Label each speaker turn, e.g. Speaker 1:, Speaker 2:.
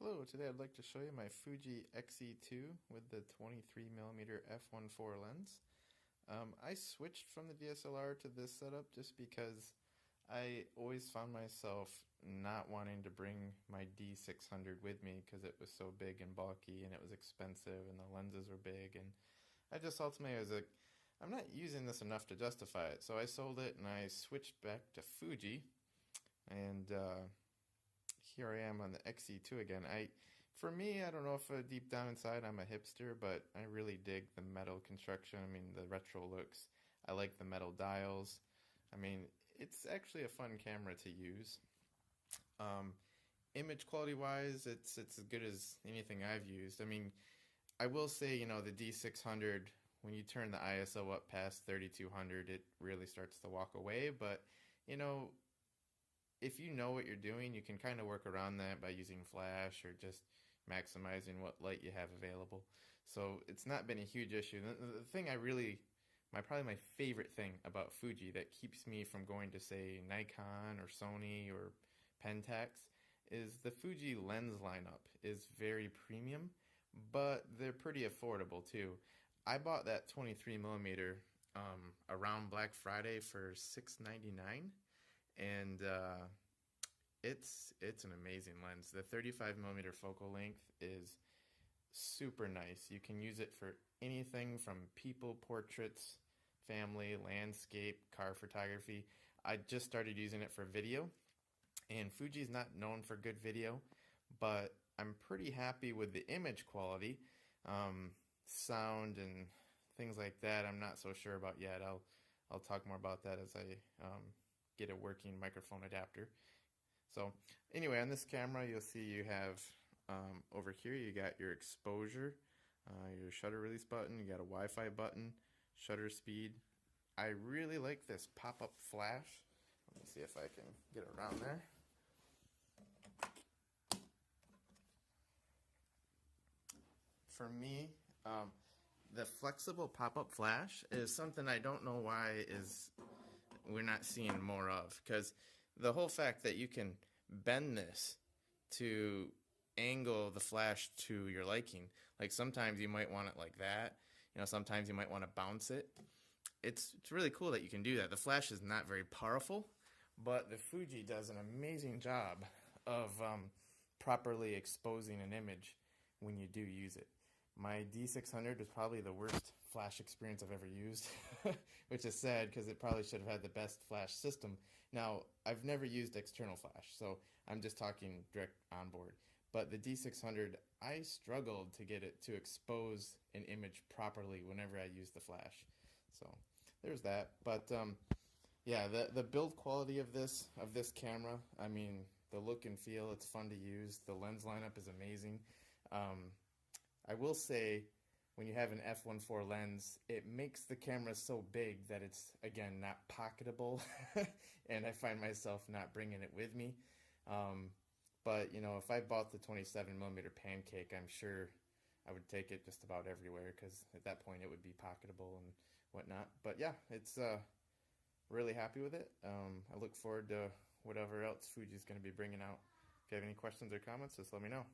Speaker 1: Hello, today I'd like to show you my Fuji X-E2 with the 23mm f1.4 lens. I switched from the DSLR to this setup just because I always found myself not wanting to bring my D600 with me because it was so big and bulky and it was expensive and the lenses were big, and I just ultimately was like, I'm not using this enough to justify it, so I sold it and I switched back to Fuji, and here I am on the X-E2 again. For me, I don't know if deep down inside I'm a hipster, but I really dig the metal construction. I mean, the retro looks. I like the metal dials. I mean, it's actually a fun camera to use. Image quality wise, it's as good as anything I've used. I mean, I will say, the D600, when you turn the ISO up past 3200, it really starts to walk away, but if you know what you're doing, you can kind of work around that by using flash or just maximizing what light you have available. So it's not been a huge issue. The thing probably my favorite thing about Fuji that keeps me from going to, say, Nikon or Sony or Pentax is the Fuji lens lineup is very premium, but they're pretty affordable too. I bought that 23mm around Black Friday for $6.99. And it's an amazing lens. The 35mm focal length is super nice. You can use it for anything from people, portraits, family, landscape, car photography. I just started using it for video, and Fuji's not known for good video, but I'm pretty happy with the image quality. Sound and things like that I'm not so sure about yet. I'll talk more about that as I get a working microphone adapter. So anyway, on this camera you'll see you have over here you got your exposure, your shutter release button, you got a Wi-Fi button, shutter speed. I really like this pop-up flash. Let me see if I can get around there. For me, the flexible pop-up flash is something I don't know why we're not seeing more of, because the whole fact that you can bend this to angle the flash to your liking, like sometimes you might want it like that, sometimes you might want to bounce it. It's really cool that you can do that. The flash is not very powerful, but the Fuji does an amazing job of properly exposing an image when you do use it. My D600 was probably the worst flash experience I've ever used, which is sad because it probably should have had the best flash system. Now, I've never used external flash, so I'm just talking direct onboard. But the D600, I struggled to get it to expose an image properly whenever I used the flash. So there's that. But yeah, the build quality of this camera, I mean, the look and feel, it's fun to use. The lens lineup is amazing. I will say, when you have an f1.4 lens, it makes the camera so big that it's, again, not pocketable, and I find myself not bringing it with me. But, if I bought the 27mm pancake, I'm sure I would take it just about everywhere, because at that point it would be pocketable and whatnot. But yeah, it's really happy with it. I look forward to whatever else Fuji's going to be bringing out. If you have any questions or comments, just let me know.